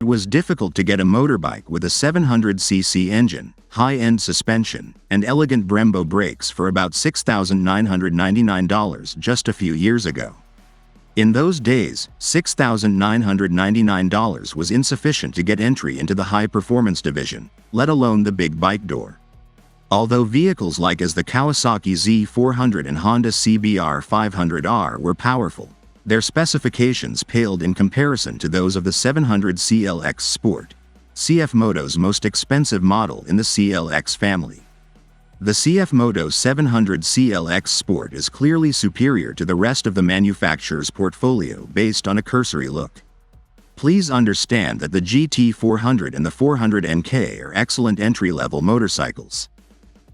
was difficult to get a motorbike with a 700cc engine, high-end suspension, and elegant Brembo brakes for about $6,999 just a few years ago. In those days, $6,999 was insufficient to get entry into the high-performance division, let alone the big bike door. Although vehicles like as the Kawasaki Z400 and Honda CBR 500R were powerful, their specifications paled in comparison to those of the 700 CLX Sport, CFMOTO's most expensive model in the CLX family. The CFMOTO 700 CLX Sport is clearly superior to the rest of the manufacturer's portfolio based on a cursory look. Please understand that the GT400 and the 400NK are excellent entry-level motorcycles.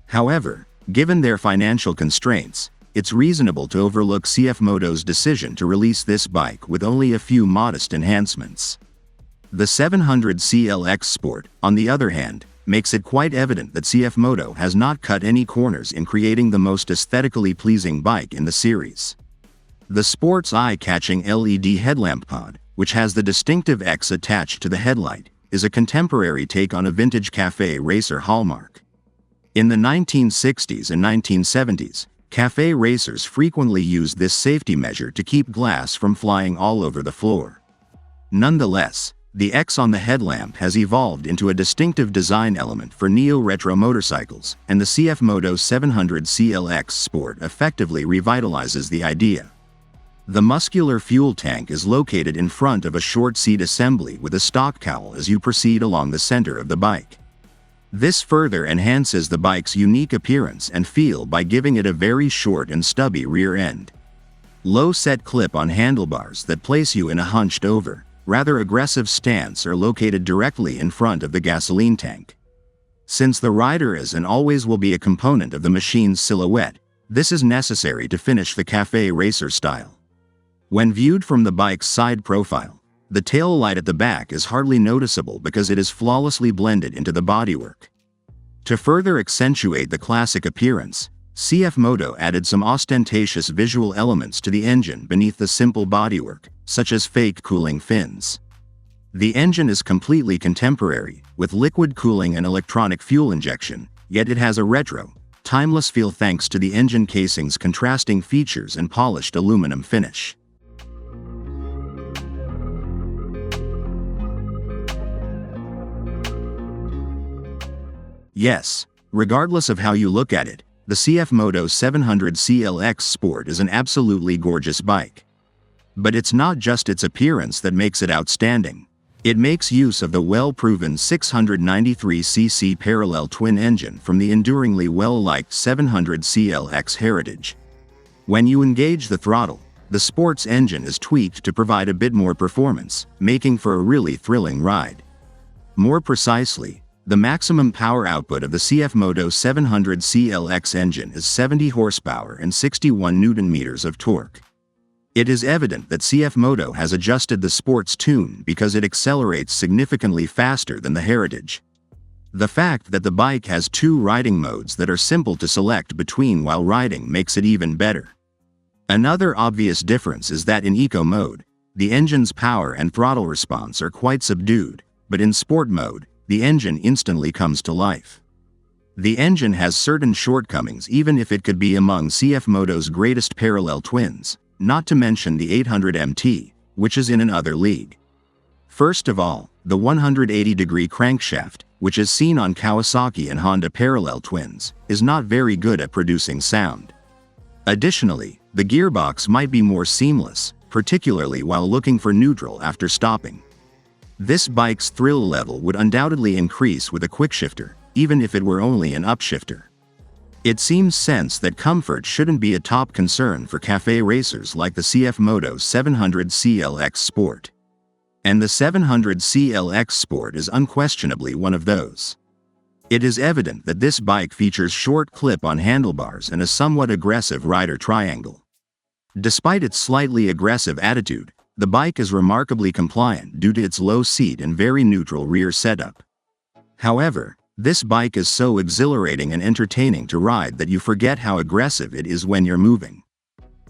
However, given their financial constraints, it's reasonable to overlook CFMOTO's decision to release this bike with only a few modest enhancements. The 700 CLX Sport, on the other hand, makes it quite evident that CFMOTO has not cut any corners in creating the most aesthetically pleasing bike in the series. The Sport's eye-catching LED headlamp pod, which has the distinctive X attached to the headlight, is a contemporary take on a vintage cafe racer hallmark. In the 1960s and 1970s, cafe racers frequently used this safety measure to keep glass from flying all over the floor. Nonetheless, the X on the headlamp has evolved into a distinctive design element for neo-retro motorcycles, and the CFMOTO 700 CLX Sport effectively revitalizes the idea. The muscular fuel tank is located in front of a short seat assembly with a stock cowl as you proceed along the center of the bike. This further enhances the bike's unique appearance and feel by giving it a very short and stubby rear end. Low-set clip-on handlebars that place you in a hunched-over, rather aggressive stance are located directly in front of the gasoline tank. Since the rider is and always will be a component of the machine's silhouette, this is necessary to finish the cafe racer style. When viewed from the bike's side profile, the tail light at the back is hardly noticeable because it is flawlessly blended into the bodywork. To further accentuate the classic appearance, CFMOTO added some ostentatious visual elements to the engine beneath the simple bodywork, such as fake cooling fins. The engine is completely contemporary, with liquid cooling and electronic fuel injection, yet it has a retro, timeless feel thanks to the engine casing's contrasting features and polished aluminum finish. Yes, regardless of how you look at it, the CFMOTO 700 CLX Sport is an absolutely gorgeous bike. But it's not just its appearance that makes it outstanding. It makes use of the well-proven 693cc parallel twin engine from the enduringly well-liked 700 CLX heritage. When you engage the throttle, the sport's engine is tweaked to provide a bit more performance, making for a really thrilling ride. More precisely, the maximum power output of the CFMOTO 700 CLX engine is 70 horsepower and 61 Nm of torque. It is evident that CFMOTO has adjusted the sport's tune because it accelerates significantly faster than the Heritage. The fact that the bike has two riding modes that are simple to select between while riding makes it even better. Another obvious difference is that in Eco mode, the engine's power and throttle response are quite subdued, but in Sport mode, the engine instantly comes to life. The engine has certain shortcomings even if it could be among CFMOTO's greatest parallel twins, not to mention the 800 MT, which is in another league. First of all, the 180-degree crankshaft, which is seen on Kawasaki and Honda parallel twins, is not very good at producing sound. Additionally, the gearbox might be more seamless, particularly while looking for neutral after stopping. This bike's thrill level would undoubtedly increase with a quickshifter, even if it were only an upshifter. It seems sense that comfort shouldn't be a top concern for cafe racers like the CFMOTO 700 CLX Sport. And the 700 CLX Sport is unquestionably one of those. It is evident that this bike features short clip-on handlebars and a somewhat aggressive rider triangle. Despite its slightly aggressive attitude, the bike is remarkably compliant due to its low seat and very neutral rear setup. However, this bike is so exhilarating and entertaining to ride that you forget how aggressive it is when you're moving.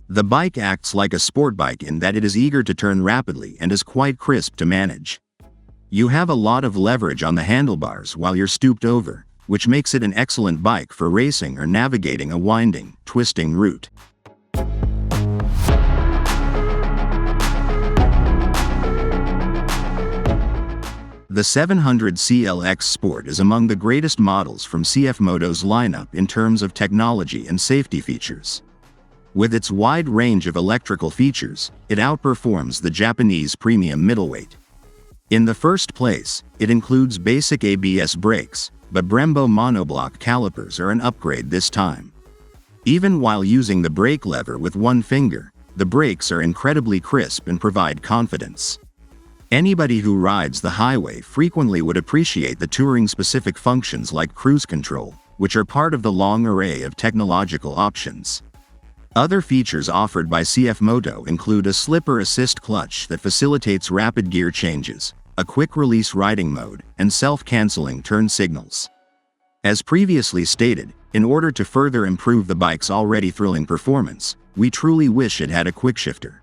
The bike acts like a sport bike in that it is eager to turn rapidly and is quite crisp to manage. You have a lot of leverage on the handlebars while you're stooped over, which makes it an excellent bike for racing or navigating a winding, twisting route. The 700 CLX Sport is among the greatest models from CFMOTO's lineup in terms of technology and safety features. With its wide range of electrical features, it outperforms the Japanese premium middleweight. In the first place, it includes basic ABS brakes, but Brembo monoblock calipers are an upgrade this time. Even while using the brake lever with one finger, the brakes are incredibly crisp and provide confidence. Anybody who rides the highway frequently would appreciate the touring-specific functions like cruise control, which are part of the long array of technological options. Other features offered by CFMOTO include a slipper assist clutch that facilitates rapid gear changes, a quick-release riding mode, and self-canceling turn signals. As previously stated, in order to further improve the bike's already thrilling performance, we truly wish it had a quickshifter.